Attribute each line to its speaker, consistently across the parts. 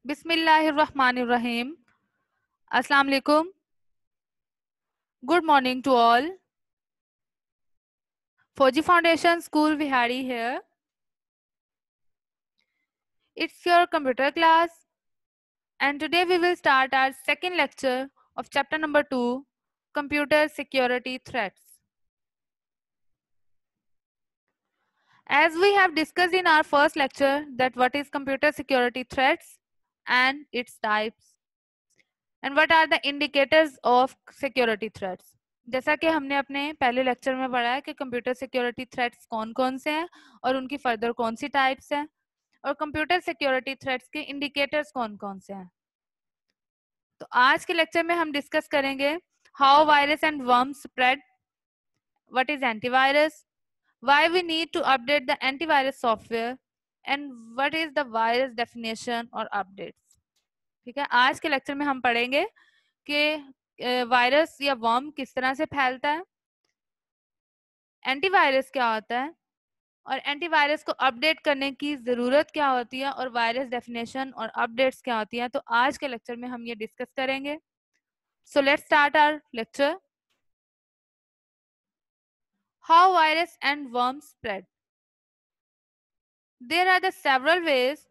Speaker 1: Bismillahirrahmanirrahim. Assalamu alaikum. Good morning to all. Fauji Foundation School Vihari here. It's your computer class, and today we will start our second lecture of chapter number 2, Computer Security Threats. As we have discussed in our first lecture that what is computer security threats and its types, and what are the indicators of security threats. जैसा कि हमने अपने पहले lecture में पढ़ा है कि computer security threats कौन कौन से हैं और उनकी फर्दर कौन सी टाइप्स हैं और कंप्यूटर सिक्योरिटी थ्रेट्स के इंडिकेटर्स कौन कौन से हैं। तो आज के लेक्चर में हम डिस्कस करेंगे how virus and worm spread, what is antivirus, why we need to update the antivirus software and what is the virus definition और अपडेट्स। ठीक है, आज के लेक्चर में हम पढ़ेंगे कि वायरस या वर्म किस तरह से फैलता है, एंटीवायरस क्या होता है और एंटीवायरस को अपडेट करने की जरूरत क्या होती है और वायरस डेफिनेशन और अपडेट्स क्या होती हैं। तो आज के लेक्चर में हम ये डिस्कस करेंगे। So let's start our lecture. How virus and worm spread. There are the several ways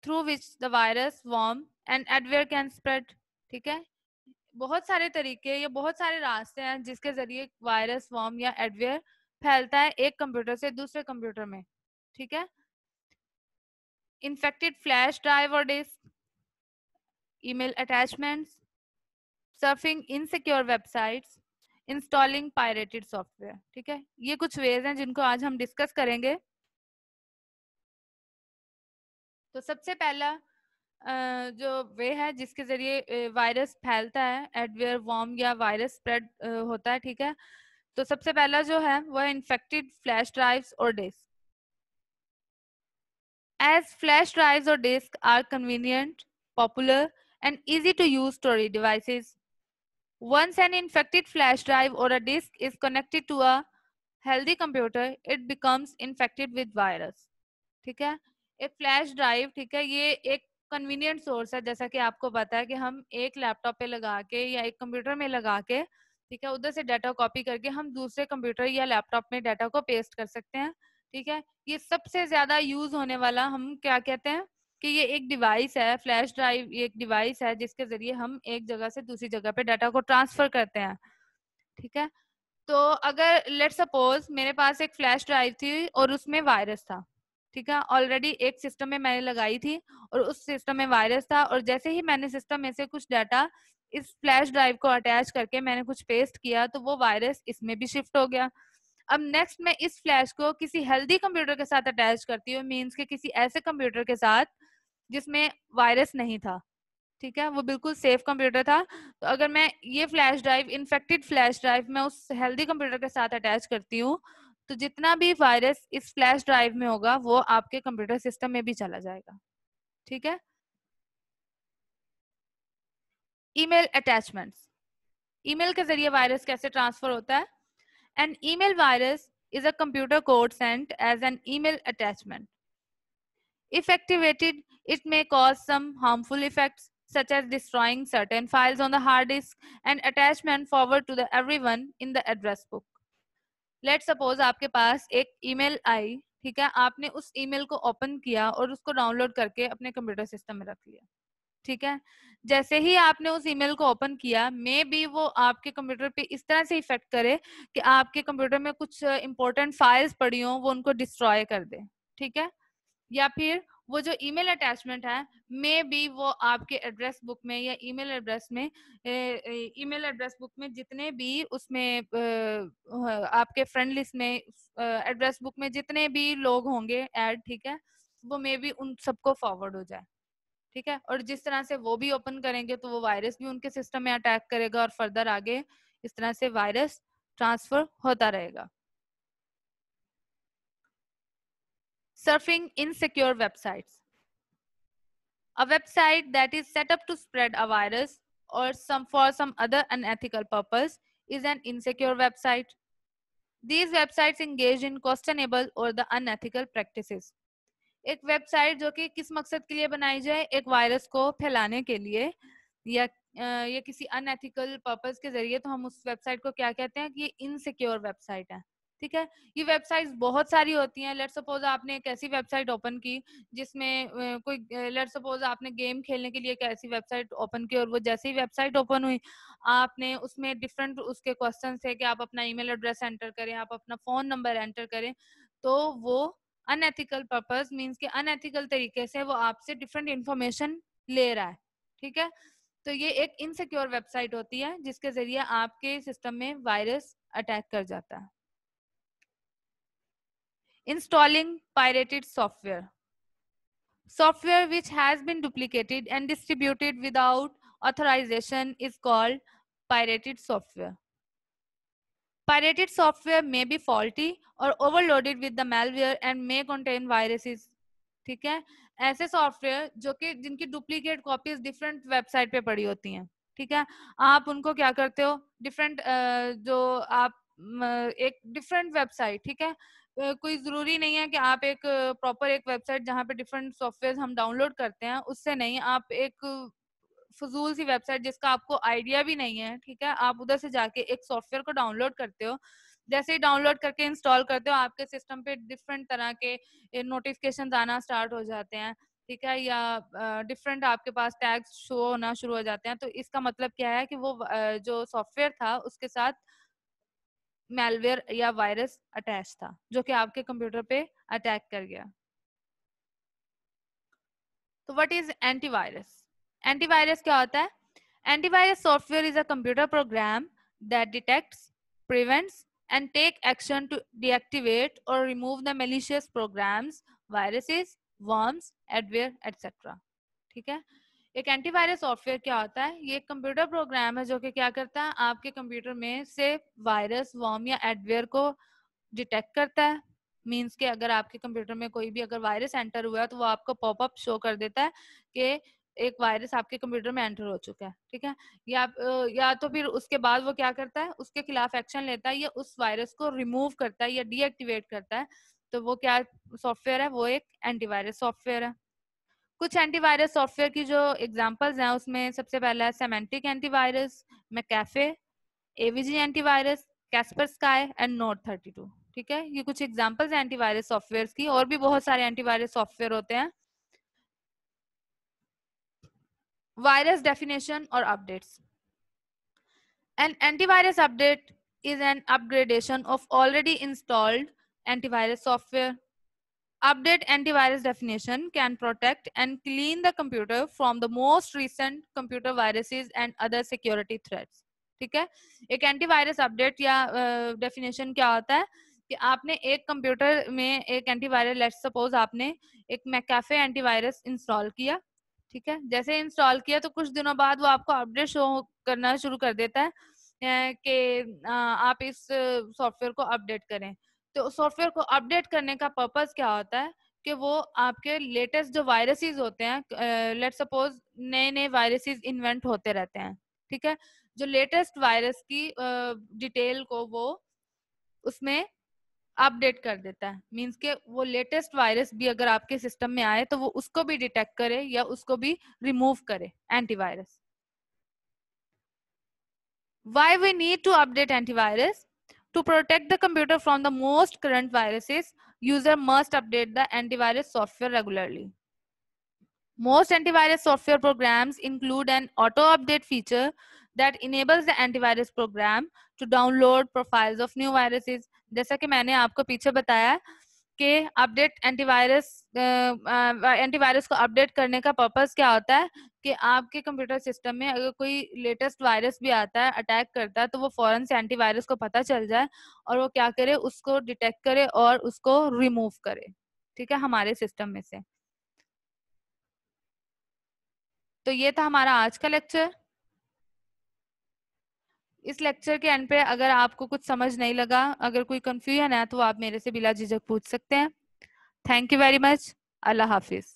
Speaker 1: through which the virus, worm and adware can spread. ठीक है, बहुत सारे तरीके या बहुत सारे रास्ते हैं जिसके जरिए वायरस, वर्म या एडवेयर फैलता है एक कंप्यूटर से दूसरे कंप्यूटर में। ठीक है, infected flash drive or disk, email attachments, surfing insecure websites, installing pirated software। ठीक है, ये कुछ वेज हैं जिनको आज हम डिस्कस करेंगे। तो सबसे पहला जो वे है जिसके जरिए वायरस फैलता है, एडवेयर, वर्म या वायरस स्प्रेड होता है। ठीक है, तो सबसे पहला जो है वह इन्फेक्टेड फ्लैश ड्राइव्स और disc. As flash drives or disks are convenient, popular, and easy to use storage devices, once an infected flash drive or a disk is connected to a healthy computer, it becomes infected with virus। ठीक है, एक flash drive, ठीक है, ये एक convenient source है। जैसा कि आपको पता है कि हम एक लैपटॉप पे लगा के या एक कंप्यूटर में लगा के, ठीक है, उधर से डाटा कॉपी करके हम दूसरे कंप्यूटर या लैपटॉप में डाटा को पेस्ट कर सकते हैं। ठीक है, ये सबसे ज्यादा यूज होने वाला हम क्या कहते हैं कि ये एक डिवाइस है, फ्लैश ड्राइव एक डिवाइस है जिसके जरिए हम एक जगह से दूसरी जगह पे डाटा को ट्रांसफर करते हैं। ठीक है, तो अगर लेट सपोज मेरे पास एक फ्लैश ड्राइव थी और उसमें वायरस था। ठीक है, ऑलरेडी एक सिस्टम में मैंने लगाई थी और उस सिस्टम में वायरस था, और जैसे ही मैंने सिस्टम में से कुछ डाटा इस फ्लैश ड्राइव को अटैच करके मैंने कुछ पेस्ट किया तो वो वायरस इसमें भी शिफ्ट हो गया। अब नेक्स्ट मैं इस फ्लैश को किसी हेल्दी कंप्यूटर के साथ अटैच करती हूँ, मीन्स के किसी ऐसे कंप्यूटर के साथ जिसमें वायरस नहीं था। ठीक है, वो बिल्कुल सेफ कंप्यूटर था। तो अगर मैं ये flash drive, infected flash drive, मैं उस हेल्दी कंप्यूटर के साथ अटैच करती हूँ तो जितना भी वायरस इस फ्लैश ड्राइव में होगा वो आपके कंप्यूटर सिस्टम में भी चला जाएगा। ठीक है, ईमेल अटैचमेंट्स। ईमेल के जरिए वायरस कैसे ट्रांसफर होता है। An email virus is a computer code sent as an email attachment. If activated, it may cause some harmful effects such as destroying certain files on the hard disk and attachment forward to the everyone in the address book. Let's suppose आपके पास एक email आई, ठीक है, आपने उस email को open किया और उसको डाउनलोड करके अपने कंप्यूटर सिस्टम में रख लिया। ठीक है, जैसे ही आपने उस ईमेल को ओपन किया, मे बी वो आपके कंप्यूटर पे इस तरह से इफेक्ट करे कि आपके कंप्यूटर में कुछ इंपॉर्टेंट फाइल्स पड़ी हो वो उनको डिस्ट्रॉय कर दे। ठीक है, या फिर वो जो ईमेल अटैचमेंट है मे बी वो आपके एड्रेस बुक में या ईमेल एड्रेस में, ईमेल एड्रेस बुक में जितने भी उसमें आपके फ्रेंड लिस्ट में, एड्रेस बुक में जितने भी लोग होंगे ऐड, ठीक है, वो मे बी उन सबको फॉरवर्ड हो जाए। ठीक है, और जिस तरह से वो भी ओपन करेंगे तो वो वायरस भी उनके सिस्टम में अटैक करेगा और फर्दर आगे इस तरह से वायरस ट्रांसफर होता रहेगा। Surfing insecure websites. A website that is set up to spread a virus or for some other unethical purpose is an insecure website. These websites engage in questionable or the unethical practices. एक website जो कि किस मकसद के लिए बनाई जाए, एक वायरस को फैलाने के लिए या किसी अनएथिकल पर्पस के जरिए, तो हम उस वेबसाइट को क्या कहते हैं कि ये इनसिक्योर वेबसाइट है। ठीक है, ये वेबसाइट्स बहुत सारी होती हैं। लेट्स सपोज आपने एक ऐसी वेबसाइट ओपन की जिसमें कोई, लेट्स सपोज आपने गेम खेलने के लिए एक ऐसी वेबसाइट ओपन की, और वो जैसे ही वेबसाइट ओपन हुई, आपने उसमें डिफरेंट उसके क्वेश्चन थे कि आप अपना ईमेल एड्रेस एंटर करें, आप अपना फोन नंबर एंटर करें, तो वो अनएथिकल पर्पस मीन्स के अनएथिकल तरीके से वो आपसे डिफरेंट इंफॉर्मेशन ले रहा है। ठीक है, तो ये एक इनसिक्योर वेबसाइट होती है जिसके जरिए आपके सिस्टम में वायरस अटैक कर जाता है। Installing pirated software, software which has been duplicated and distributed without authorization is called pirated software. Pirated software may be faulty or overloaded with the malware and may contain viruses. ठीक है, ऐसे software जो कि जिनकी duplicate copies different website पे पड़ी होती हैं। ठीक है, आप उनको क्या करते हो, डिफरेंट जो आप एक डिफरेंट वेबसाइट, ठीक है, कोई जरूरी नहीं है कि आप एक प्रॉपर एक वेबसाइट जहाँ पे डिफरेंट सॉफ्टवेयर हम डाउनलोड करते हैं उससे नहीं, आप एक फजूल सी वेबसाइट जिसका आपको आइडिया भी नहीं है, ठीक है, आप उधर से जाके एक सॉफ्टवेयर को डाउनलोड करते हो, जैसे ही डाउनलोड करके इंस्टॉल करते हो आपके सिस्टम पे डिफरेंट तरह के नोटिफिकेशन आना स्टार्ट हो जाते हैं। ठीक है, या डिफरेंट आपके पास टैग्स शो होना शुरू हो जाते हैं। तो इसका मतलब क्या है कि वो जो सॉफ्टवेयर था उसके साथ मैलवेयर या वायरस अटैच था जो कि आपके कंप्यूटर पे अटैक कर गया। तो व्हाट इज एंटीवायरस? एंटीवायरस क्या होता है? Antivirus software is a computer program that detects, prevents and take action to deactivate or remove the malicious programs, viruses, worms, adware, etc. ठीक है, एक एंटीवायरस सॉफ्टवेयर क्या होता है? ये एक कंप्यूटर प्रोग्राम है जो कि क्या करता है, आपके कंप्यूटर में से वायरस, वर्म या एडवेयर को डिटेक्ट करता है। मींस के अगर आपके कंप्यूटर में कोई भी अगर वायरस एंटर हुआ है तो वो आपको पॉपअप शो कर देता है कि एक वायरस आपके कंप्यूटर में एंटर हो चुका है। ठीक है, या तो फिर उसके बाद वो क्या करता है, उसके खिलाफ एक्शन लेता है या उस वायरस को रिमूव करता है या डीएक्टिवेट करता है। तो वो क्या सॉफ्टवेयर है? वो एक एंटीवायरस सॉफ्टवेयर है। कुछ एंटीवायरस सॉफ्टवेयर की जो एग्जांपल्स हैं उसमें सबसे पहला है Symantec antivirus, McAfee, AVG antivirus, Kaspersky and नोट32। ठीक है, ये कुछ एग्जांपल्स हैं एंटीवायरस सॉफ्टवेयर की, और भी बहुत सारे एंटीवायरस सॉफ्टवेयर होते हैं। वायरस डेफिनेशन और updates. An antivirus update is an upgradation of already installed antivirus software. Update antivirus definition can protect and clean the computer from the most recent computer viruses and other security threats. ठीक है, एक antivirus update या definition क्या होता है कि आपने एक कंप्यूटर में एक एंटीवायरस, लेट्स सपोज आपने एक मैकाफे एंटीवायरस इंस्टॉल किया। ठीक है, जैसे इंस्टॉल किया तो कुछ दिनों बाद वो आपको अपडेट शो करना शुरू कर देता है कि आप इस सॉफ्टवेयर को अपडेट करें। तो सॉफ्टवेयर को अपडेट करने का पर्पस क्या होता है कि वो आपके लेटेस्ट जो वायरसेस होते हैं, लेट्स सपोज नए नए वायरसेस इन्वेंट होते रहते हैं। ठीक है, जो लेटेस्ट वायरस की डिटेल को वो उसमें अपडेट कर देता है। मींस के वो लेटेस्ट वायरस भी अगर आपके सिस्टम में आए तो वो उसको भी डिटेक्ट करे या उसको भी रिमूव करे, antivirus. Why we need to update antivirus? To protect the computer from the most current viruses, user must update the antivirus software regularly. Most antivirus software programs include an auto-update feature that enables the antivirus program to download profiles of new viruses. जैसा कि मैंने आपको पीछे बताया कि update antivirus को update करने का पर्पस क्या होता है कि आपके कंप्यूटर सिस्टम में अगर कोई लेटेस्ट वायरस भी आता है, अटैक करता है, तो वो फौरन से एंटीवायरस को पता चल जाए और वो क्या करे, उसको डिटेक्ट करे और उसको रिमूव करे। ठीक है, हमारे सिस्टम में से। तो ये था हमारा आज का लेक्चर। इस लेक्चर के एंड पे अगर आपको कुछ समझ नहीं लगा, अगर कोई कंफ्यूजन है, तो आप मेरे से बिला झिझक पूछ सकते हैं। Thank you very much. Allah Hafiz.